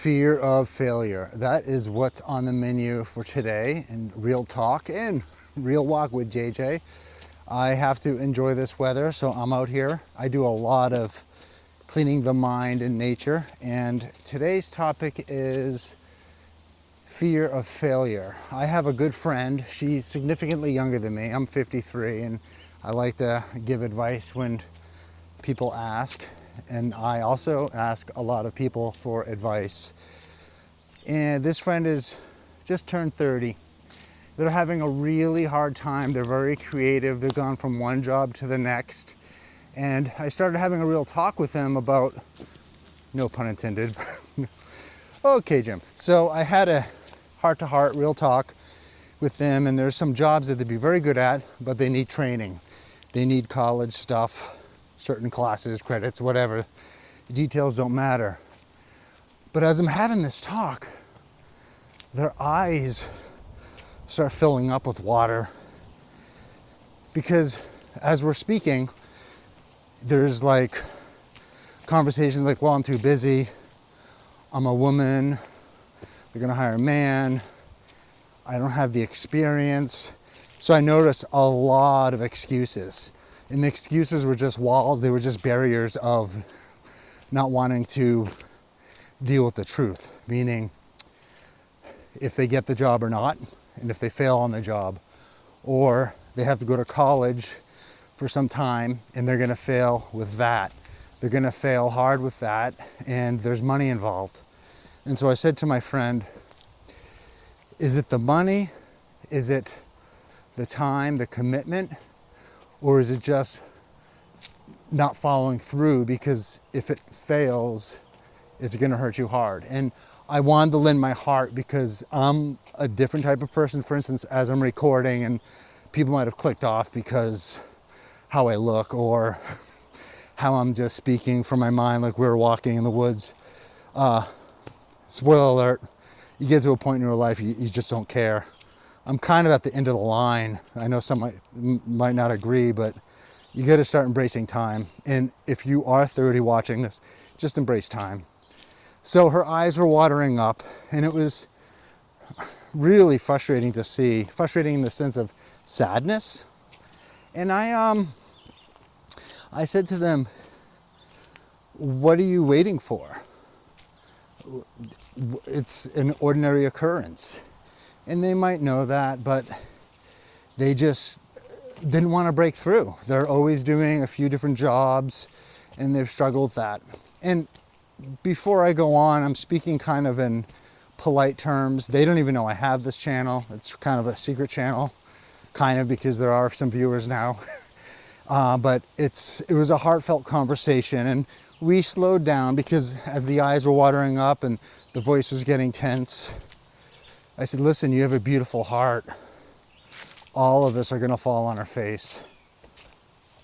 Fear of failure. That is what's on the menu for today in Real Talk and Real Walk with JJ. I have to enjoy this weather, so I'm out here. I do a lot of cleaning the mind in nature, and today's topic is fear of failure. I have a good friend. She's significantly younger than me. I'm 53, and I like to give advice when people ask, and I also ask a lot of people for advice. And this friend is just turned 30. They're having a really hard time. They're very creative. They've gone from one job to the next. And I started having a real talk with them about, no pun intended. Okay, Jim. So I had a heart-to-heart real talk with them, and there's some jobs that they'd be very good at, but they need training. They need college stuff, certain classes, credits, whatever. Details don't matter. But as I'm having this talk, their eyes start filling up with water, because as we're speaking, there's like conversations like, well, I'm too busy, I'm a woman, they're gonna hire a man, I don't have the experience. So I noticed a lot of excuses. And the excuses were just walls, they were just barriers of not wanting to deal with the truth. Meaning, if they get the job or not, and if they fail on the job, or they have to go to college for some time and they're gonna fail with that. They're gonna fail hard with that, and there's money involved. And so I said to my friend, is it the money? Is it the time, the commitment? Or is it just not following through? Because if it fails, it's gonna hurt you hard. And I wanted to lend my heart because I'm a different type of person. For instance, as I'm recording, and people might have clicked off because how I look or how I'm just speaking from my mind, like we were walking in the woods. Spoiler alert, you get to a point in your life, you just don't care. I'm kind of at the end of the line. I know some might not agree, but you got to start embracing time. And if you are 30 watching this, just embrace time. So her eyes were watering up, and it was really frustrating to see. Frustrating in the sense of sadness. And I said to them, what are you waiting for? It's an ordinary occurrence. And they might know that, but they just didn't want to break through. They're always doing a few different jobs, and they've struggled with that. And before I go on, I'm speaking kind of in polite terms. They don't even know I have this channel. It's kind of a secret channel, kind of, because there are some viewers now. But it was a heartfelt conversation, and we slowed down because as the eyes were watering up and the voice was getting tense, I said, listen, you have a beautiful heart. All of us are gonna fall on our face.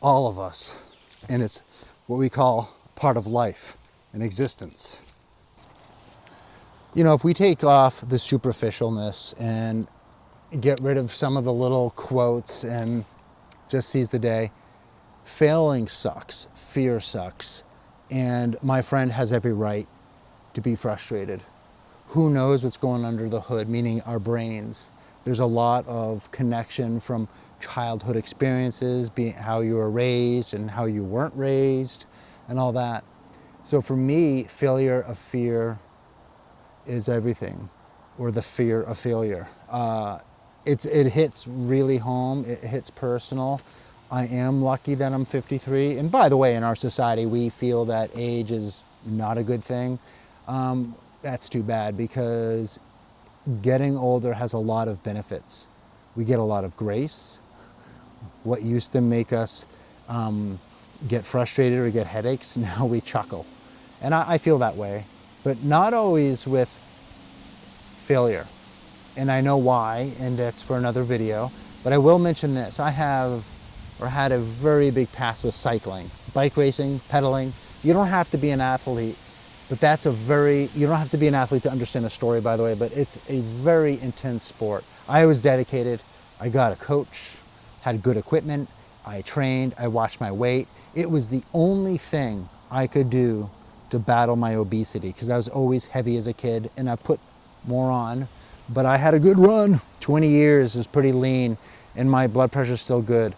All of us. And it's what we call part of life and existence. You know, if we take off the superficialness and get rid of some of the little quotes and just seize the day, failing sucks, fear sucks, and my friend has every right to be frustrated. Who knows what's going under the hood, meaning our brains. There's a lot of connection from childhood experiences, being how you were raised and how you weren't raised and all that. So for me, failure of fear is everything, or the fear of failure. It hits really home, it hits personal. I am lucky that I'm 53. And by the way, in our society, we feel that age is not a good thing. That's too bad, because getting older has a lot of benefits. We get a lot of grace. What used to make us get frustrated or get headaches, now we chuckle. And I feel that way, but not always with failure. And I know why, and that's for another video. But I will mention this. I have, or had, a very big past with cycling, bike racing, pedaling. You don't have to be an athlete. But that's you don't have to be an athlete to understand the story, by the way, but it's a very intense sport. I was dedicated. I got a coach, had good equipment. I trained, I watched my weight. It was the only thing I could do to battle my obesity, because I was always heavy as a kid and I put more on, but I had a good run. 20 years was pretty lean and my blood pressure's still good.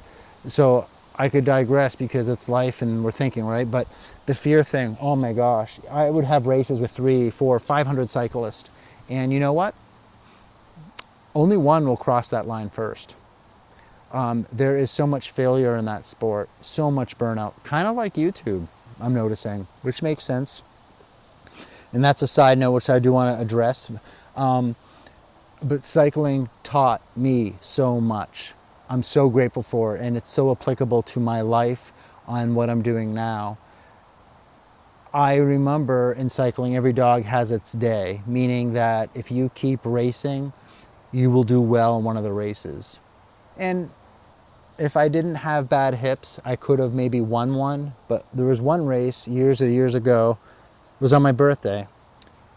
So I could digress because it's life and we're thinking, right? But the fear thing, oh my gosh, I would have races with 300, 400, 500 cyclists. And you know what? Only one will cross that line first. There is so much failure in that sport, so much burnout, kind of like YouTube, I'm noticing, which makes sense. And that's a side note which I do want to address. But cycling taught me so much. I'm so grateful for it, and it's so applicable to my life on what I'm doing now. I remember in cycling, every dog has its day, meaning that if you keep racing, you will do well in one of the races. And if I didn't have bad hips, I could have maybe won one, but there was one race years and years ago, it was on my birthday.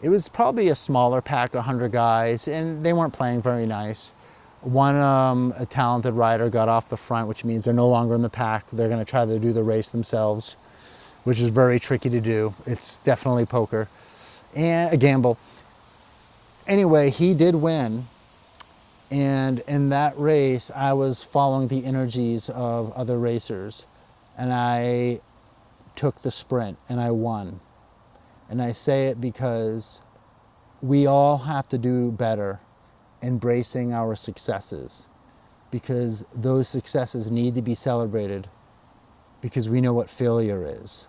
It was probably a smaller pack, 100 guys, and they weren't playing very nice. One, a talented rider got off the front, which means they're no longer in the pack. They're gonna try to do the race themselves, which is very tricky to do. It's definitely poker and a gamble. Anyway, he did win. And in that race, I was following the energies of other racers, and I took the sprint and I won. And I say it because we all have to do better embracing our successes, because those successes need to be celebrated, because we know what failure is.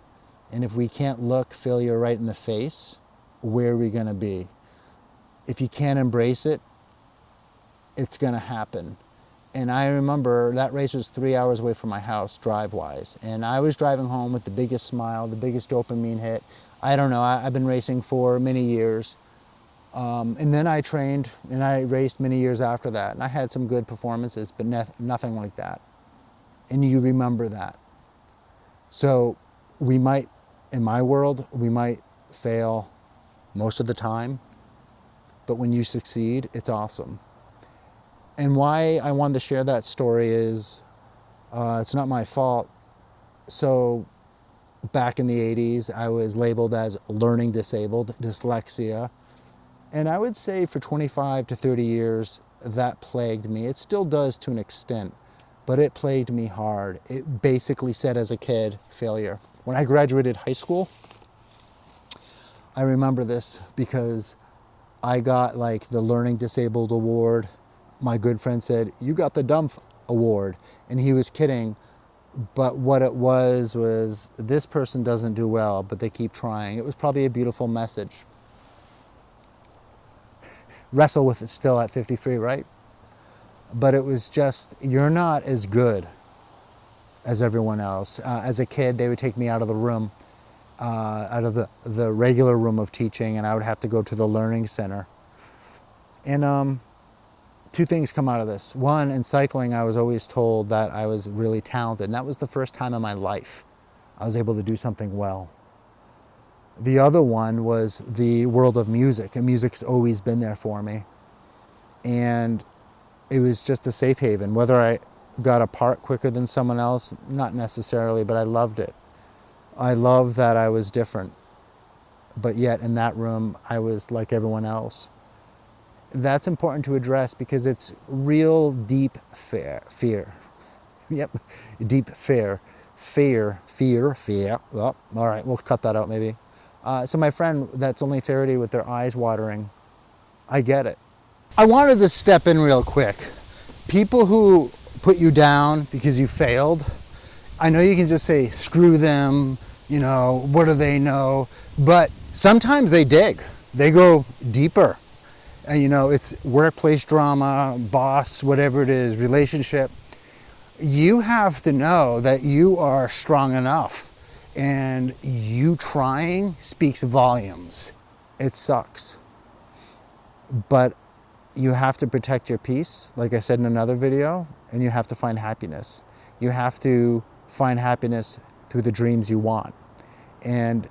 And if we can't look failure right in the face, where are we going to be? If you can't embrace it, it's going to happen. And I remember that race was 3 hours away from my house, drive-wise. And I was driving home with the biggest smile, the biggest dopamine hit. I don't know, I've been racing for many years. And then I trained and I raced many years after that. And I had some good performances, but nothing like that. And you remember that. So we might, in my world, we might fail most of the time. But when you succeed, it's awesome. And why I wanted to share that story is, it's not my fault. So back in the 80s, I was labeled as learning disabled, dyslexia. And I would say for 25 to 30 years, that plagued me. It still does to an extent, but it plagued me hard. It basically said as a kid, failure. When I graduated high school, I remember this because I got like the learning disabled award. My good friend said, "You got the dumb award." And he was kidding. But what it was this person doesn't do well, but they keep trying. It was probably a beautiful message. Wrestle with it still at 53, right? But it was just, you're not as good as everyone else. As a kid, they would take me out of the room, out of the regular room of teaching, and I would have to go to the learning center. And two things come out of this. One, in cycling, I was always told that I was really talented, and that was the first time in my life I was able to do something well. The other one was the world of music, and music's always been there for me. And it was just a safe haven. Whether I got a part quicker than someone else, not necessarily, but I loved it. I loved that I was different, but yet in that room, I was like everyone else. That's important to address because it's real deep fear. Yep, deep fear. Fear. Oh, all right, we'll cut that out maybe. So my friend that's only 30 with their eyes watering, I get it. I wanted to step in real quick. People who put you down because you failed, I know you can just say, screw them, you know, what do they know? But sometimes they dig. They go deeper. You know, it's workplace drama, boss, whatever it is, relationship. You have to know that you are strong enough, and you trying speaks volumes. It sucks, but you have to protect your peace, like I said in another video, and you have to find happiness. You have to find happiness through the dreams you want. And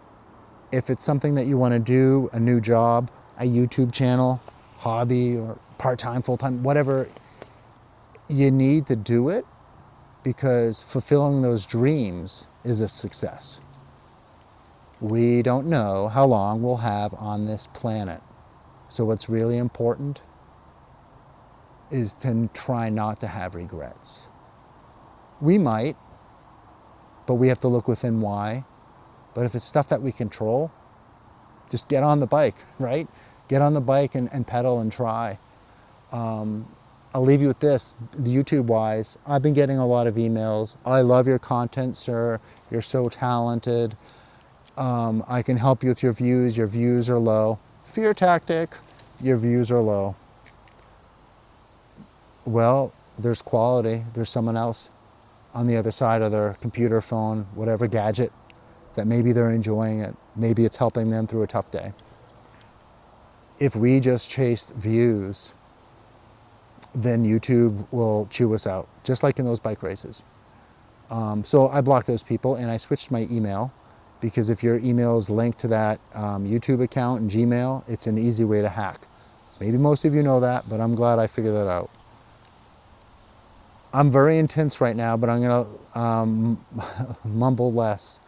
if it's something that you want to do, a new job, a YouTube channel, hobby, or part-time, full-time, whatever, you need to do it, because fulfilling those dreams is a success. We don't know how long we'll have on this planet. So what's really important is to try not to have regrets. We might, but we have to look within why. But if it's stuff that we control, just get on the bike, right? Get on the bike and pedal and try. I'll leave you with this, YouTube-wise. I've been getting a lot of emails. I love your content, sir. You're so talented. I can help you with your views. Your views are low. Fear tactic, your views are low. Well, there's quality. There's someone else on the other side of their computer, phone, whatever gadget, that maybe they're enjoying it. Maybe it's helping them through a tough day. If we just chased views, then YouTube will chew us out, just like in those bike races. So I blocked those people and I switched my email, because if your email is linked to that YouTube account and Gmail, it's an easy way to hack. Maybe most of you know that, but I'm glad I figured that out. I'm very intense right now, but I'm going to mumble less.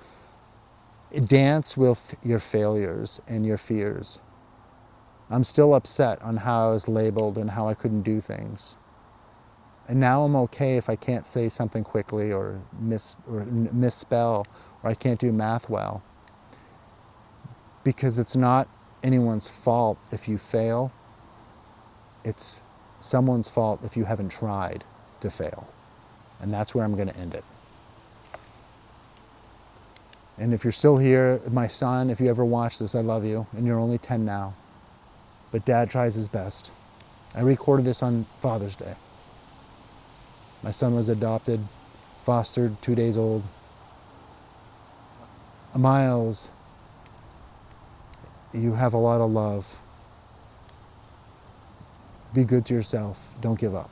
Dance with your failures and your fears. I'm still upset on how I was labeled and how I couldn't do things. And now I'm okay if I can't say something quickly or misspell, or I can't do math well. Because it's not anyone's fault if you fail. It's someone's fault if you haven't tried to fail. And that's where I'm going to end it. And if you're still here, my son, if you ever watch this, I love you. And you're only 10 now. But Dad tries his best. I recorded this on Father's Day. My son was adopted, fostered, 2 days old. Miles, you have a lot of love. Be good to yourself. Don't give up.